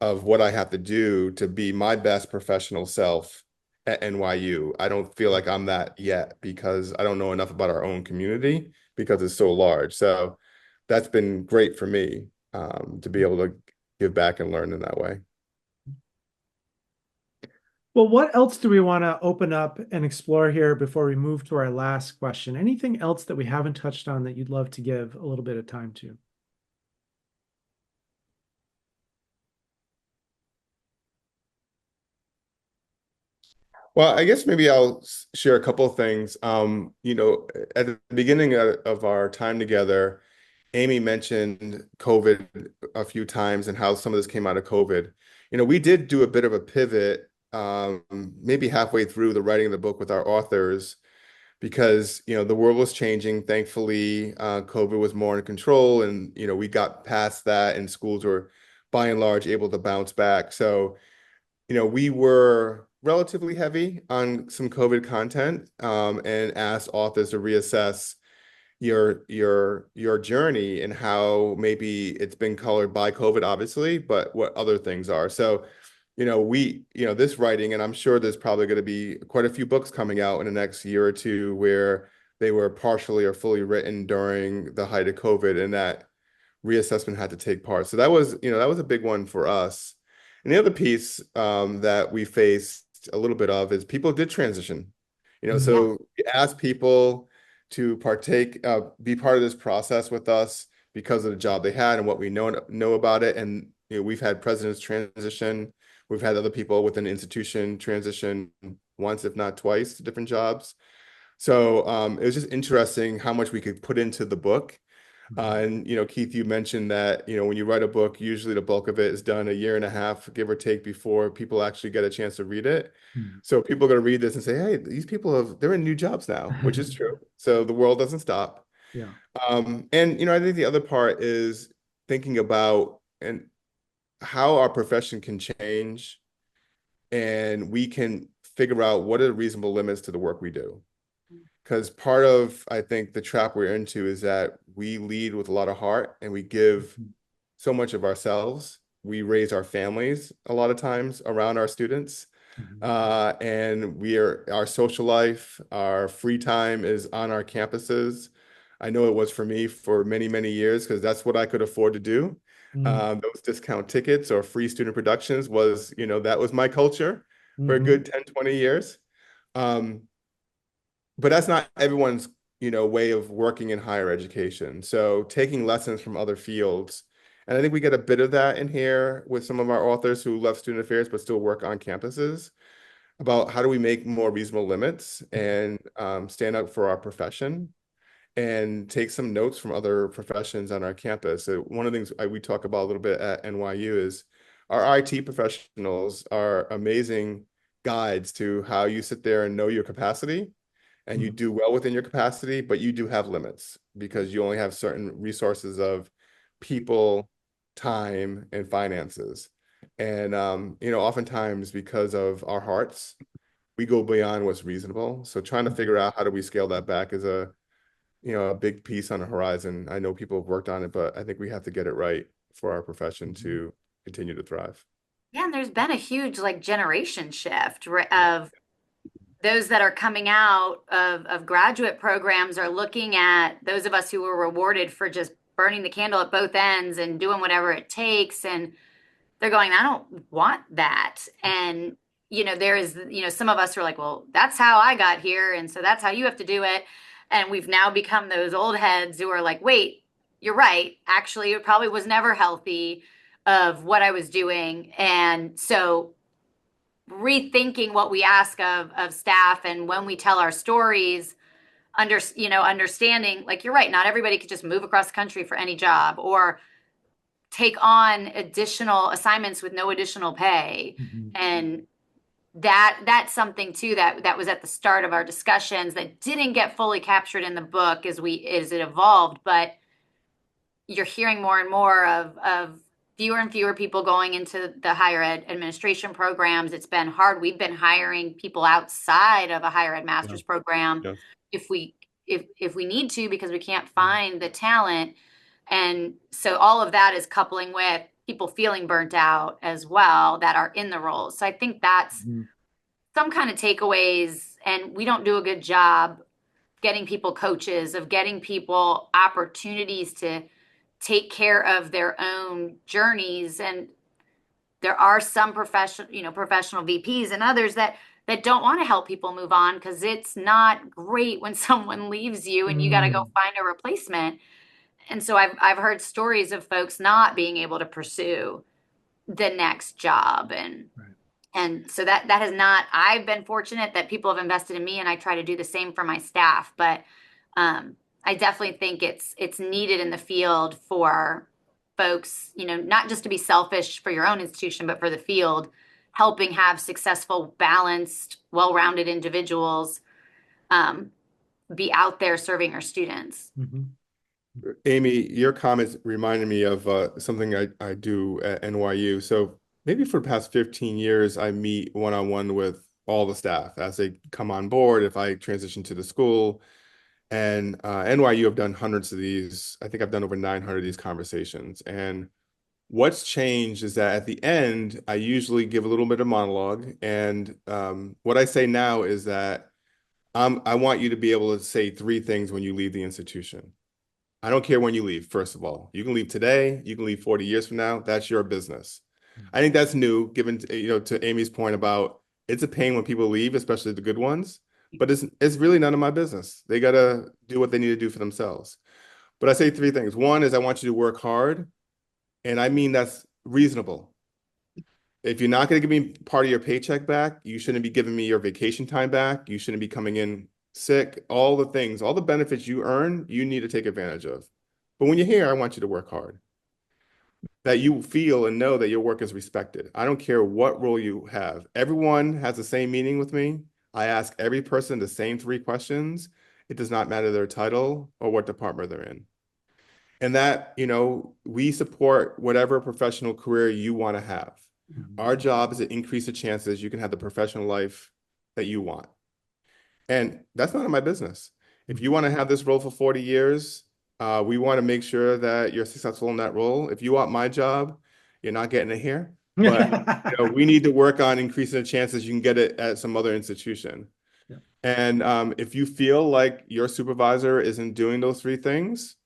of what I have to do to be my best professional self at NYU. I don't feel like I'm that yet because I don't know enough about our own community because it's so large. So that's been great for me, to be able to give back and learn in that way. Well, what else do we want to open up and explore here before we move to our last question? Anything else that we haven't touched on that you'd love to give a little bit of time to? Well, I guess maybe I'll share a couple of things. At the beginning of our time together, Amy mentioned COVID a few times and how some of this came out of COVID. We did do a bit of a pivot, maybe halfway through the writing of the book with our authors, because the world was changing. Thankfully, COVID was more in control, and we got past that, and schools were by and large able to bounce back. So we were relatively heavy on some COVID content, and asked authors to reassess your journey and how maybe it's been colored by COVID, obviously, but what other things are. So, this writing, and I'm sure there's probably going to be quite a few books coming out in the next year or two where they were partially or fully written during the height of COVID, and that reassessment had to take part. So that was a big one for us. And the other piece, that we faced a little bit of is people did transition. Mhm. Yeah. So we asked people to be part of this process with us because of the job they had and what we know about it. And we've had presidents transition. We've had other people within the institution transition once, if not twice, to different jobs. So it was just interesting how much we could put into the book. And Keith, you mentioned that when you write a book, usually the bulk of it is done a year and a half, give or take, before people actually get a chance to read it. So people are going to read this and say, "Hey, these people they're in new jobs now," which is true. So the world doesn't stop. Yeah. And I think the other part is thinking about and how our profession can change, and we can figure out what are the reasonable limits to the work we do. Because part of, I think, the trap we're into is that we lead with a lot of heart and we give so much of ourselves. We raise our families a lot of times around our students. And our social life, our free time is on our campuses. I know it was for me for many, many years because that's what I could afford to do. Those discount tickets or free student productions was, that was my culture for a good 10, 20 years. But that's not everyone's, way of working in higher education. So taking lessons from other fields. And I think we get a bit of that in here with some of our authors who left student affairs but still work on campuses about how do we make more reasonable limits and stand up for our profession and take some notes from other professions on our campus. So one of the things we talk about a little bit at NYU is our IT professionals are amazing guides to how you sit there and know your capacity and you do well within your capacity, but you do have limits because you only have certain resources of people, time, and finances. And oftentimes because of our hearts, we go beyond what's reasonable. So trying to figure out how do we scale that back is a big piece on the horizon. I know people have worked on it, but I think we have to get it right for our profession to continue to thrive. Yeah, and there's been a huge generation shift of those that are coming out of graduate programs are looking at those of us who were rewarded for just burning the candle at both ends and doing whatever it takes. And they're going, I don't want that. And, there is, some of us are like, well, that's how I got here. And so that's how you have to do it. And we've now become those old heads who are like, wait, you're right. Actually, it probably was never healthy of what I was doing. And so rethinking what we ask of staff and when we tell our stories, understanding, like, you're right, not everybody could just move across the country for any job or take on additional assignments with no additional pay. And that's something too that was at the start of our discussions that didn't get fully captured in the book as it evolved, but you're hearing more and more of fewer and fewer people going into the higher ed administration programs. It's been hard. We've been hiring people outside of a higher ed master's program Yeah. if we need to, because we can't find the talent. And so all of that is coupling with people feeling burnt out as well that are in the roles. So I think that's some kind of takeaways, and we don't do a good job getting people coaches, of getting people opportunities to take care of their own journeys. And there are some professional VPs and others that don't want to help people move on because it's not great when someone leaves you and you got to go find a replacement. And so I've heard stories of folks not being able to pursue the next job. And so that has not, I've been fortunate that people have invested in me, and I try to do the same for my staff. But I definitely think it's needed in the field for folks, not just to be selfish for your own institution, but for the field, helping have successful, balanced, well-rounded individuals be out there serving our students. Amy, your comments reminded me of something I do at NYU. So maybe for the past 15 years, I meet one-on-one with all the staff as they come on board, if I transition to the school. And NYU, I've done hundreds of these. I think I've done over 900 of these conversations. And what's changed is that at the end, I usually give a little bit of monologue. And what I say now is that I want you to be able to say three things when you leave the institution. I don't care when you leave, first of all. You can leave today, you can leave 40 years from now. That's your business. I think that's new, given to Amy's point about it's a pain when people leave, especially the good ones, but it's really none of my business. They gotta do what they need to do for themselves. But I say three things. One is I want you to work hard, and I mean that's reasonable. If you're not going to give me part of your paycheck back, you shouldn't be giving me your vacation time back. You shouldn't be coming in sick. All the things, all the benefits you earn, you need to take advantage of. But when you're here, I want you to work hard. That you feel and know that your work is respected. I don't care what role you have. Everyone has the same meaning with me. I ask every person the same three questions. It does not matter their title or what department they're in. And that, we support whatever professional career you want to have. Our job is to increase the chances you can have the professional life that you want. And that's none of my business. If you want to have this role for 40 years, we want to make sure that you're successful in that role. If you want my job, you're not getting it here. But we need to work on increasing the chances you can get it at some other institution. Yeah. And if you feel like your supervisor isn't doing those three things,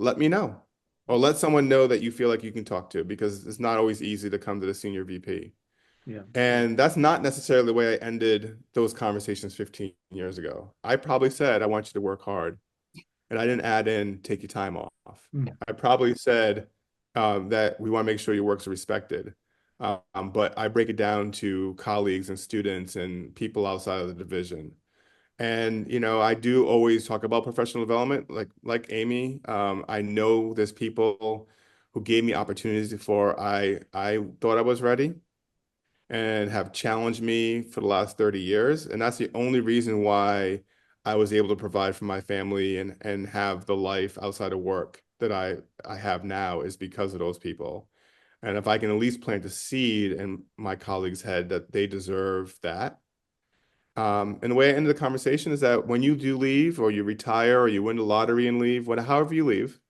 let me know. Or let someone know that you feel like you can talk to, because it's not always easy to come to the senior VP. Yeah. And that's not necessarily the way I ended those conversations 15 years ago. I probably said, I want you to work hard. And I didn't add in, take your time off. I probably said that we want to make sure your work's respected. But I break it down to colleagues and students and people outside of the division. And, I do always talk about professional development, like Amy. I know there's people who gave me opportunities before I thought I was ready and have challenged me for the last 30 years. And that's the only reason why I was able to provide for my family and have the life outside of work that I have now, is because of those people. And if I can at least plant a seed in my colleagues' head that they deserve that. And the way I ended the conversation is that when you do leave, or you retire, or you win the lottery and leave, however you leave,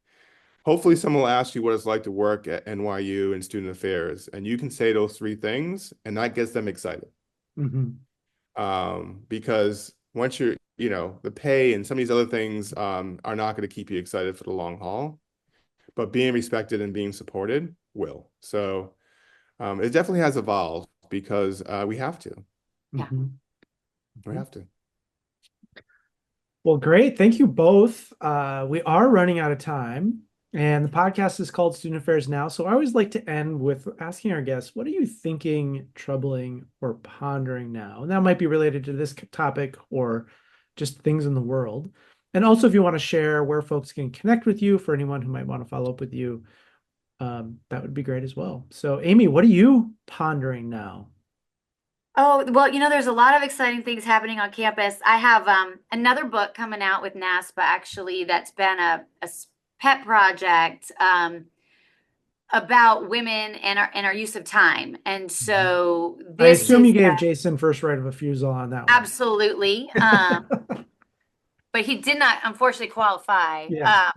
hopefully someone will ask you what it's like to work at NYU in student affairs, and you can say those three things, and that gets them excited. Because once you're, the pay and some of these other things are not going to keep you excited for the long haul, but being respected and being supported will. So it definitely has evolved because we have to. Yeah. We have to. Well, great. Thank you both. We are running out of time, and the podcast is called Student Affairs Now. So I always like to end with asking our guests, what are you thinking, troubling, or pondering now? And that might be related to this topic or just things in the world. And also, if you want to share where folks can connect with you, for anyone who might want to follow up with you, that would be great as well. So, Amy, what are you pondering now? Oh, well, there's a lot of exciting things happening on campus. I have another book coming out with NASPA, actually, that's been a pet project about women and our use of time. And so I this assume is you gave Jason first right of refusal on that one. absolutely. But he did not, unfortunately, qualify. Yeah.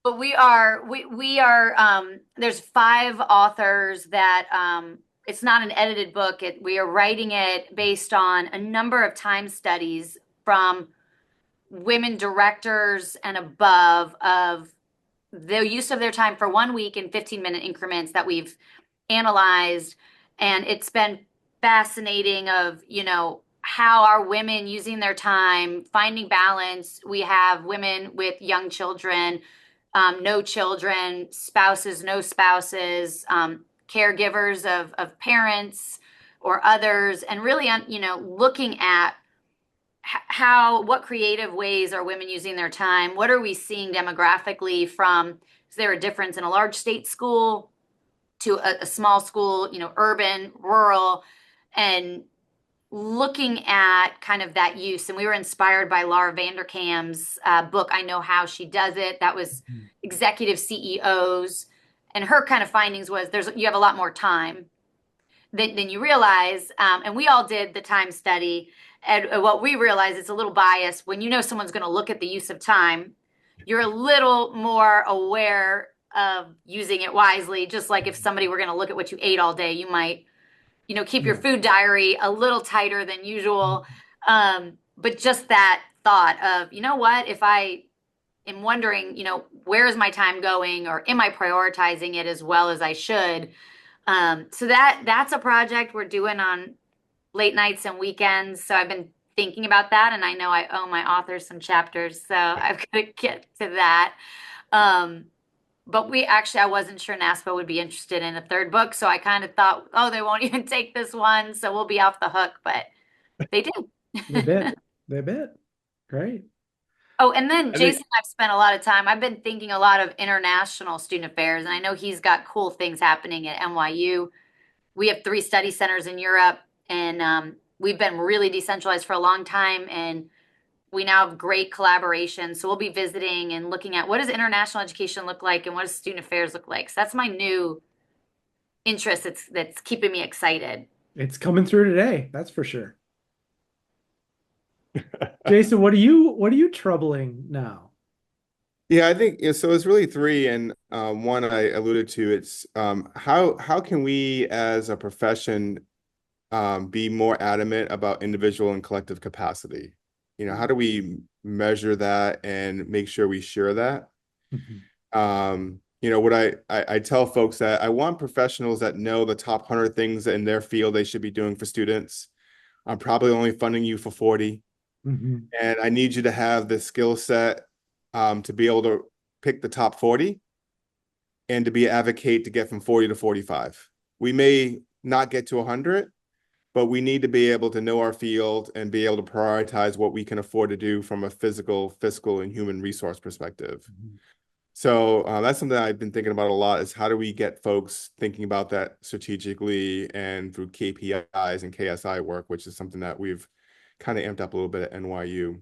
But we are there's 5 authors that it's not an edited book. We are writing it based on a number of time studies from women directors and above of the use of their time for 1 week in 15-minute increments that we've analyzed. And it's been fascinating of, how are women using their time, finding balance. We have women with young children, no children, spouses, no spouses, caregivers of parents or others, and really, looking at what creative ways are women using their time? What are we seeing demographically from, is there a difference in a large state school to a small school, urban, rural, and looking at kind of that use. And we were inspired by Laura Vanderkam's book, I Know How She Does It. That was executive CEOs. And her kind of findings was you have a lot more time than you realize. And we all did the time study. And what we realized, it's a little biased. When someone's going to look at the use of time, you're a little more aware of using it wisely. Just like if somebody were going to look at what you ate all day, you might keep your food diary a little tighter than usual. But just that thought of, what, if I am wondering, where is my time going, or am I prioritizing it as well as I should? So that's a project we're doing on late nights and weekends. So I've been thinking about that, and I know I owe my authors some chapters, so I've got to get to that. Um, but I wasn't sure NASPA would be interested in a third book, so I kind of thought, oh, they won't even take this one, so we'll be off the hook, but they They did. bit. They bit. Great. Oh, and then I think Jason, I've spent a lot of time. I've been thinking a lot of international student affairs, and I know he's got cool things happening at NYU. We have 3 study centers in Europe, and we've been really decentralized for a long time, and we now have great collaboration. So we'll be visiting and looking at what does international education look like and what does student affairs look like. So that's my new interest. That's keeping me excited. It's coming through today, that's for sure. Jason, what are you troubling now? Yeah, I think so. It's really three, and one I alluded to. It's how can we as a profession be more adamant about individual and collective capacity? How do we measure that and make sure we share that? Mhm. What I tell folks that I want professionals that know the top 100 things in their field they should be doing for students. I'm probably only funding you for 40. Mhm. And I need you to have the skill set to be able to pick the top 40 and to be an advocate to get from 40 to 45. We may not get to 100, but we need to be able to know our field and be able to prioritize what we can afford to do from a physical, fiscal, and human resource perspective. Mhm. So that's something I've been thinking about a lot is how do we get folks thinking about that strategically and through KPIs and KSI work, which is something that we've kind of amped up a little bit at NYU.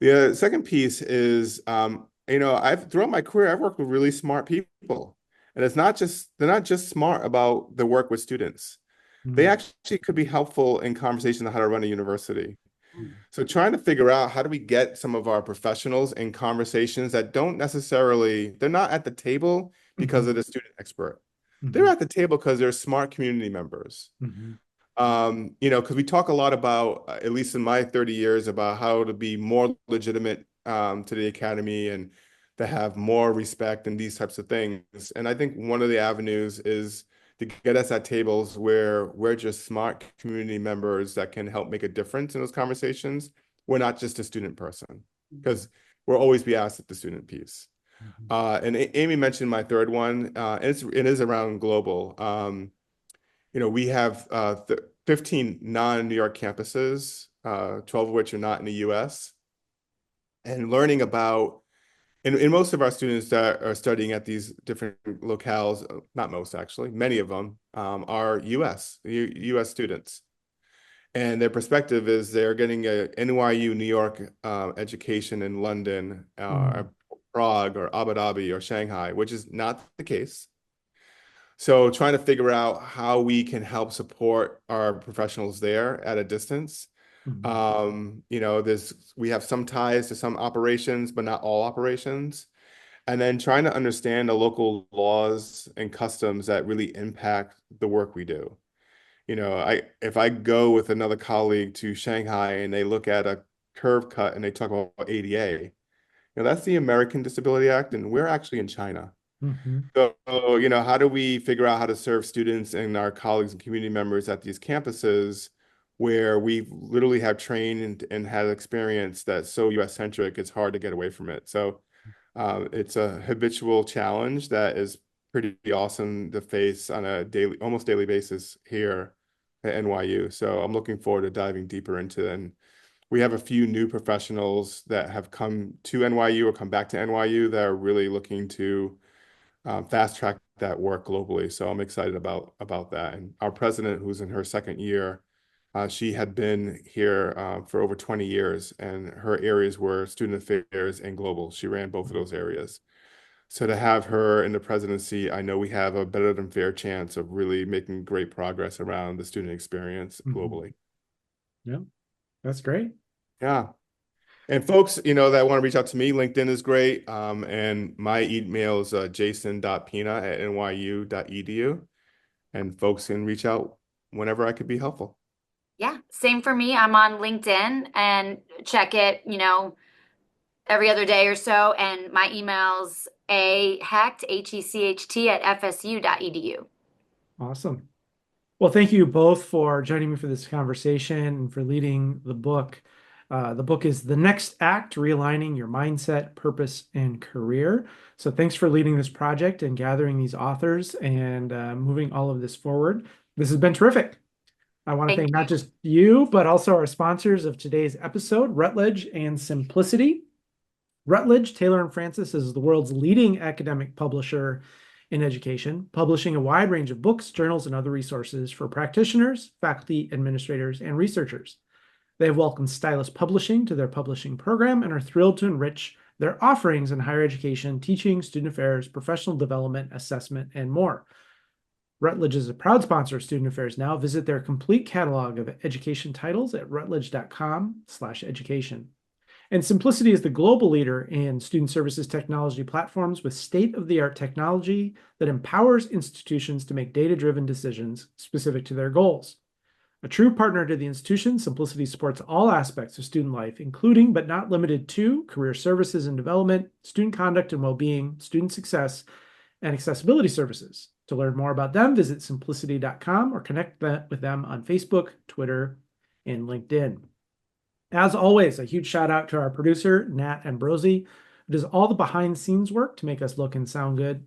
The second piece is, I've throughout my career, I've worked with really smart people. And they're not just smart about the work with students. They Mhm. actually could be helpful in conversation on how to run a university. Mhm. So trying to figure out how do we get some of our professionals in conversations that don't necessarily, they're not at the table because of Mhm. the student expert. They're Mhm. at the table because they're smart community members. Mhm. Because we talk a lot about, at least in my 30 years, about how to be more legitimate to the academy and to have more respect and these types of things. And I think one of the avenues is to get us at tables where we're just smart community members that can help make a difference in those conversations. We're not just a student person, because we'll always be asked at the student piece. Mhm. And Amy mentioned my third one, and it is around global. We have 15 non-New York campuses, 12 of which are not in the US, and learning about, and most of our students that are studying at these different locales, not most actually, many of them are US students. And their perspective is they're getting a NYU New York education in London, Mhm. Prague, or Abu Dhabi, or Shanghai, which is not the case. So trying to figure out how we can help support our professionals there at a distance. Mhm. We have some ties to some operations, but not all operations. And then trying to understand the local laws and customs that really impact the work we do. If I go with another colleague to Shanghai and they look at a curve cut and they talk about ADA, that's the American Disability Act, and we're actually in China. Mhm. So, how do we figure out how to serve students and our colleagues and community members at these campuses where we literally have trained and had experience that's so US centric, it's hard to get away from it. So, it's a habitual challenge that is pretty awesome to face on a almost daily basis here at NYU. So I'm looking forward to diving deeper into it. And we have a few new professionals that have come to NYU or come back to NYU that are really looking to fast track that work globally. So I'm excited about that. And our president, who's in her second year, she had been here for over 20 years, and her areas were student affairs and global. She ran both of those areas. So to have her in the presidency, I know we have a better than fair chance of really making great progress around the student experience Mhm. globally. Yeah, that's great. Yeah. And folks, that want to reach out to me, LinkedIn is great. And my email is jason.pina@nyu.edu. And folks can reach out whenever I could be helpful. Yeah, same for me. I'm on LinkedIn and check it, every other day or so. And my email's ahecht, Hecht at fsu.edu. Awesome. Well, thank you both for joining me for this conversation and for leading the book. The book is The Next Act, Realigning Your Mindset, Purpose, and Career. So thanks for leading this project and gathering these authors and moving all of this forward. This has been terrific. I want to Thank thank you. not just you, but also our sponsors of today's episode, Routledge and Simplicity. Routledge, Taylor and Francis is the world's leading academic publisher in education, publishing a wide range of books, journals, and other resources for practitioners, faculty, administrators, and researchers. They have welcomed Stylus Publishing to their publishing program and are thrilled to enrich their offerings in higher education, teaching, student affairs, professional development, assessment, and more. Routledge is a proud sponsor of Student Affairs Now. Visit their complete catalog of education titles at routledge.com/education. And Simplicity is the global leader in student services technology platforms with state-of-the-art technology that empowers institutions to make data-driven decisions specific to their goals. A true partner to the institution, Simplicity supports all aspects of student life, including but not limited to career services and development, student conduct and well-being, student success, and accessibility services. To learn more about them, visit simplicity.com or connect with them on Facebook, Twitter, and LinkedIn. As always, a huge shout out to our producer, Nat Ambrosi, who does all the behind the scenes work to make us look and sound good.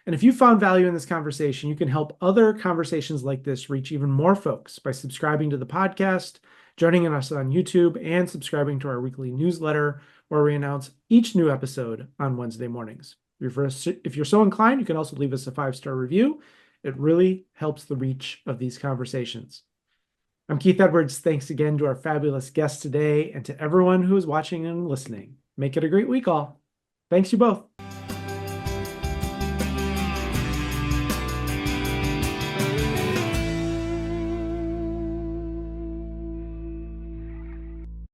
And if you found value in this conversation, you can help other conversations like this reach even more folks by subscribing to the podcast, joining us on YouTube, and subscribing to our weekly newsletter, where we announce each new episode on Wednesday mornings. If you're so inclined, you can also leave us a 5-star review. It really helps the reach of these conversations. I'm Keith Edwards. Thanks again to our fabulous guests today and to everyone who is watching and listening. Make it a great week, all. Thanks, you both.